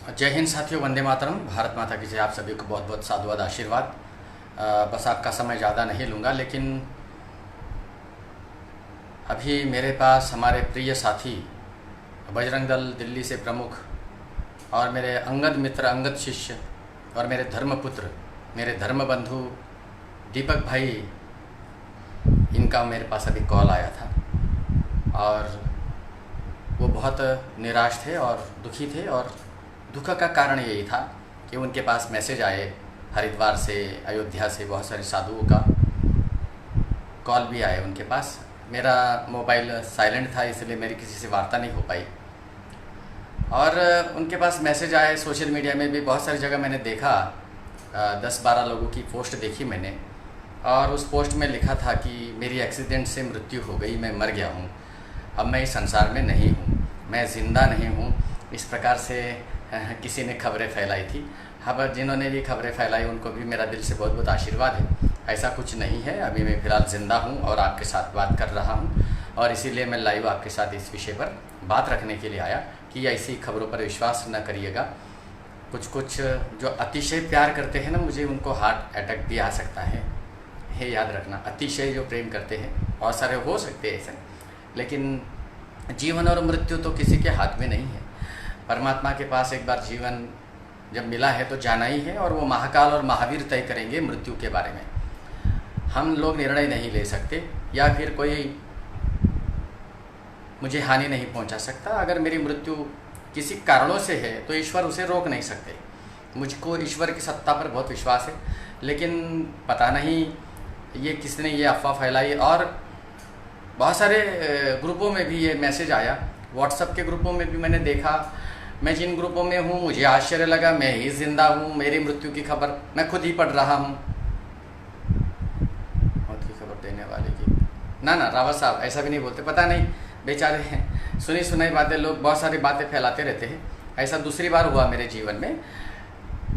जय हिंद साथियों, वंदे मातरम। भारत माता की जय। आप सभी को बहुत बहुत साधुवाद, आशीर्वाद। बस आपका समय ज़्यादा नहीं लूँगा, लेकिन अभी मेरे पास हमारे प्रिय साथी बजरंग दल दिल्ली से प्रमुख और मेरे अंगद मित्र, अंगद शिष्य और मेरे धर्मपुत्र, मेरे धर्म बंधु दीपक भाई, इनका मेरे पास अभी कॉल आया था और वो बहुत निराश थे और दुखी थे। और दुख का कारण यही था कि उनके पास मैसेज आए हरिद्वार से, अयोध्या से, बहुत सारे साधुओं का कॉल भी आए उनके पास। मेरा मोबाइल साइलेंट था, इसलिए मेरी किसी से वार्ता नहीं हो पाई। और उनके पास मैसेज आए, सोशल मीडिया में भी बहुत सारी जगह मैंने देखा, 10-12 लोगों की पोस्ट देखी मैंने, और उस पोस्ट में लिखा था कि मेरी एक्सीडेंट से मृत्यु हो गई, मैं मर गया हूँ, अब मैं इस संसार में नहीं हूँ, मैं ज़िंदा नहीं हूँ। इस प्रकार से किसी ने खबरें फैलाई थी। अब जिन्होंने भी खबरें फैलाई उनको भी मेरा दिल से बहुत बहुत आशीर्वाद है। ऐसा कुछ नहीं है, अभी मैं फ़िलहाल ज़िंदा हूँ और आपके साथ बात कर रहा हूँ, और इसीलिए मैं लाइव आपके साथ इस विषय पर बात रखने के लिए आया कि ऐसी खबरों पर विश्वास न करिएगा। कुछ जो अतिशय प्यार करते हैं ना मुझे, उनको हार्ट अटैक भी आ सकता है, ये याद रखना। अतिशय जो प्रेम करते हैं, बहुत सारे हो सकते हैं ऐसे, लेकिन जीवन और मृत्यु तो किसी के हाथ में नहीं है। परमात्मा के पास एक बार जीवन जब मिला है तो जाना ही है, और वो महाकाल और महावीर तय करेंगे मृत्यु के बारे में। हम लोग निर्णय नहीं ले सकते, या फिर कोई मुझे हानि नहीं पहुंचा सकता। अगर मेरी मृत्यु किसी कारणों से है तो ईश्वर उसे रोक नहीं सकते। मुझको ईश्वर की सत्ता पर बहुत विश्वास है, लेकिन पता नहीं ये किसने ये अफवाह फैलाई। और बहुत सारे ग्रुपों में भी ये मैसेज आया, व्हाट्सएप के ग्रुपों में भी मैंने देखा। मैं जिन ग्रुपों में हूँ मुझे आश्चर्य लगा, मैं ही जिंदा हूँ, मेरी मृत्यु की खबर मैं खुद ही पढ़ रहा हूँ। मौत की खबर देने वाले की ना रावत साहब ऐसा भी नहीं बोलते, पता नहीं बेचारे हैं, सुनी सुनाई बातें, लोग बहुत सारी बातें फैलाते रहते हैं। ऐसा दूसरी बार हुआ मेरे जीवन में।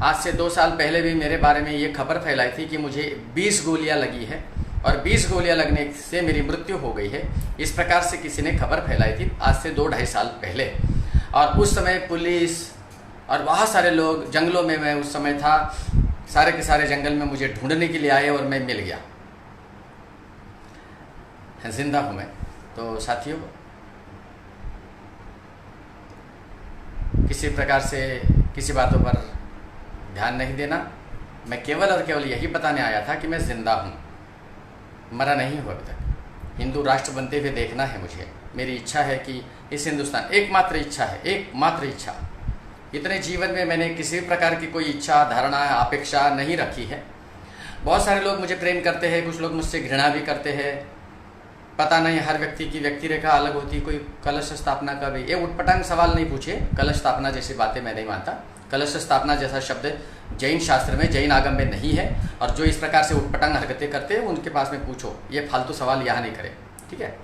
आज से 2 साल पहले भी मेरे बारे में ये खबर फैलाई थी कि मुझे 20 गोलियाँ लगी है और 20 गोलियाँ लगने से मेरी मृत्यु हो गई है। इस प्रकार से किसी ने खबर फैलाई थी आज से 2-2.5 साल पहले। और उस समय पुलिस और बहुत सारे लोग जंगलों में, मैं उस समय था, सारे के सारे जंगल में मुझे ढूंढने के लिए आए और मैं मिल गया, जिंदा हूँ मैं। तो साथियों, किसी प्रकार से किसी बातों पर ध्यान नहीं देना। मैं केवल और केवल यही बताने आया था कि मैं जिंदा हूँ, मरा नहीं हूँ अभी तक। हिंदू राष्ट्र बनते हुए देखना है मुझे। मेरी इच्छा है कि इस हिंदुस्तान, एकमात्र इच्छा है, एकमात्र इच्छा। इतने जीवन में मैंने किसी प्रकार की कोई इच्छा, धारणा, अपेक्षा नहीं रखी है। बहुत सारे लोग मुझे प्रेम करते हैं, कुछ लोग मुझसे घृणा भी करते हैं। पता नहीं, हर व्यक्ति की व्यक्ति रेखा अलग होती है। कोई कलश स्थापना का भी, ये उटपटांग सवाल नहीं पूछे, कलश स्थापना जैसी बातें मैं नहीं मानता। कलश स्थापना जैसा शब्द जैन शास्त्र में, जैन आगम में नहीं है। और जो इस प्रकार से उटपटांग हरकतें करते हैं उनके पास में पूछो, ये फालतू सवाल यहाँ नहीं करें, ठीक है।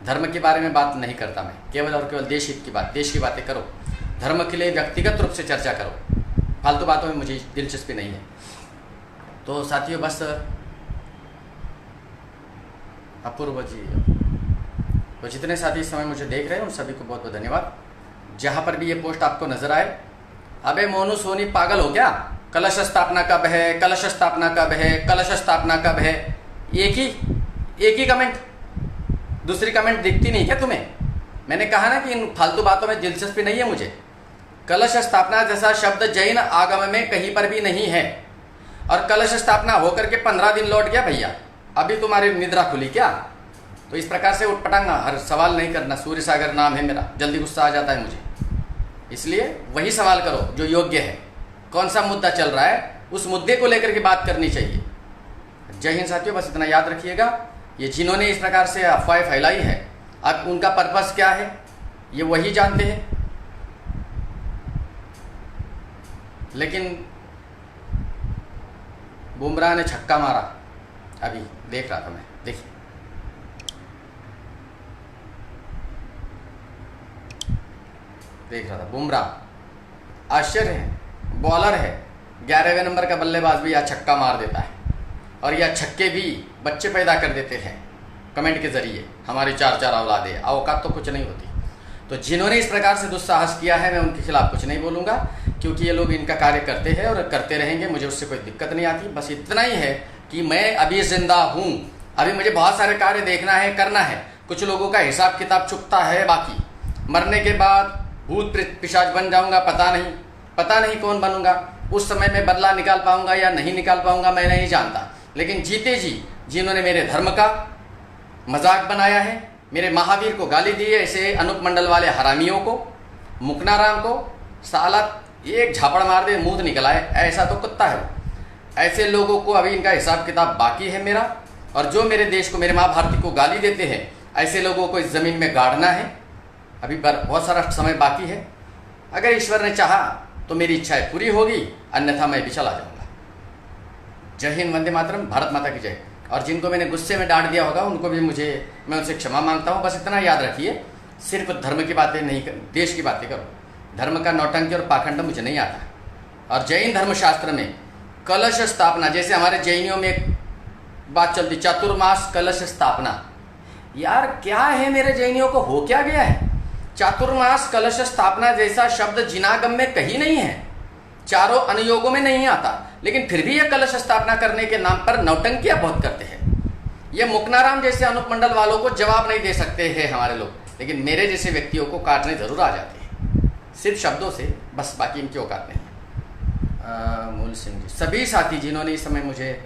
धर्म के बारे में बात नहीं करता मैं, केवल और केवल देश हित की बात, देश की बातें करो। धर्म के लिए व्यक्तिगत रूप से चर्चा करो, फालतू बातों में मुझे दिलचस्पी नहीं है। तो साथियों, बस अपूर्व जी, तो जितने साथी इस समय मुझे देख रहे हैं उन सभी को बहुत बहुत धन्यवाद। जहाँ पर भी ये पोस्ट आपको नजर आए, अबे मोनू सोनी पागल हो क्या, कलश स्थापना कब है, कलश स्थापना कब है, कलश स्थापना कब है, एक ही कमेंट, दूसरी कमेंट दिखती नहीं क्या तुम्हें? मैंने कहा ना कि इन फालतू बातों में दिलचस्पी नहीं है मुझे। कलश स्थापना जैसा शब्द जैन आगम में कहीं पर भी नहीं है। और कलश स्थापना होकर के 15 दिन लौट गया भैया, अभी तुम्हारी निद्रा खुली क्या? तो इस प्रकार से उटपटांगा हर सवाल नहीं करना। सूर्य सागर नाम है मेरा, जल्दी गुस्सा आ जाता है मुझे, इसलिए वही सवाल करो जो योग्य है। कौन सा मुद्दा चल रहा है, उस मुद्दे को लेकर के बात करनी चाहिए। जय हिंद साथियों, बस इतना याद रखिएगा। ये जिन्होंने इस प्रकार से अफवाहें फैलाई है, अब उनका पर्पस क्या है ये वही जानते हैं। लेकिन बुमराह ने छक्का मारा, अभी देख रहा था मैं, देखिए देख रहा था। बुमराह आश्चर्य है, बॉलर है, 11वें नंबर का बल्लेबाज भी यह छक्का मार देता है, और यह छक्के भी बच्चे पैदा कर देते हैं कमेंट के जरिए। हमारी 4-4 औलादे, औकात तो कुछ नहीं होती। तो जिन्होंने इस प्रकार से दुस्साहस किया है मैं उनके खिलाफ कुछ नहीं बोलूँगा, क्योंकि ये लोग इनका कार्य करते हैं और करते रहेंगे, मुझे उससे कोई दिक्कत नहीं आती। बस इतना ही है कि मैं अभी ज़िंदा हूँ, अभी मुझे बहुत सारे कार्य देखना है, करना है। कुछ लोगों का हिसाब किताब चुकता है बाकी, मरने के बाद भूत पिशाच बन जाऊँगा, पता नहीं कौन बनूंगा। उस समय में बदला निकाल पाऊंगा या नहीं निकाल पाऊंगा मैं नहीं जानता, लेकिन जीते जी जिन्होंने मेरे धर्म का मजाक बनाया है, मेरे महावीर को गाली दी है, ऐसे अनूप मंडल वाले हरामियों को, मुकनाराम को साला एक झापड़ मार दे मुंह निकल आए, ऐसा तो कुत्ता है वो। ऐसे लोगों को अभी इनका हिसाब किताब बाकी है मेरा। और जो मेरे देश को, मेरे माँ भारती को गाली देते हैं, ऐसे लोगों को इस ज़मीन में गाड़ना है। अभी बहुत सारा समय बाकी है। अगर ईश्वर ने चाहा तो मेरी इच्छाएं पूरी होगी, अन्यथा मैं भी चला जाऊंगा। जय हिंद, वंदे मातरम, भारत माता की जय। और जिनको मैंने गुस्से में डांट दिया होगा उनको भी मैं उनसे क्षमा मांगता हूँ। बस इतना याद रखिए, सिर्फ धर्म की बातें नहीं कर, देश की बातें करो। धर्म का नौटंकी और पाखंड मुझे नहीं आता। और जैन धर्मशास्त्र में कलश स्थापना, जैसे हमारे जैनियों में एक बात चलती, चातुर्मास कलश स्थापना। यार क्या है, मेरे जैनियों को हो क्या गया है? चातुर्मास कलश स्थापना जैसा शब्द जिनागम में कहीं नहीं है, चारों अनुयोगों में नहीं आता, लेकिन फिर भी ये कलश स्थापना करने के नाम पर नौटंकियां बहुत करते हैं। ये मुकनाराम जैसे अनूप मंडल वालों को जवाब नहीं दे सकते हैं हमारे लोग, लेकिन मेरे जैसे व्यक्तियों को काटने जरूर आ जाते हैं, सिर्फ शब्दों से, बस बाकी इनकी औकात नहीं है। मूल सिंह जी, सभी साथी जिन्होंने इस समय मुझे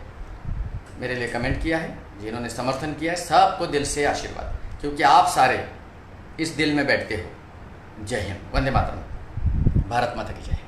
मेरे लिए कमेंट किया है, जिन्होंने समर्थन किया है, सबको दिल से आशीर्वाद, क्योंकि आप सारे इस दिल में बैठते हो। जय हिंद, वंदे मातरम, भारत माता की जय।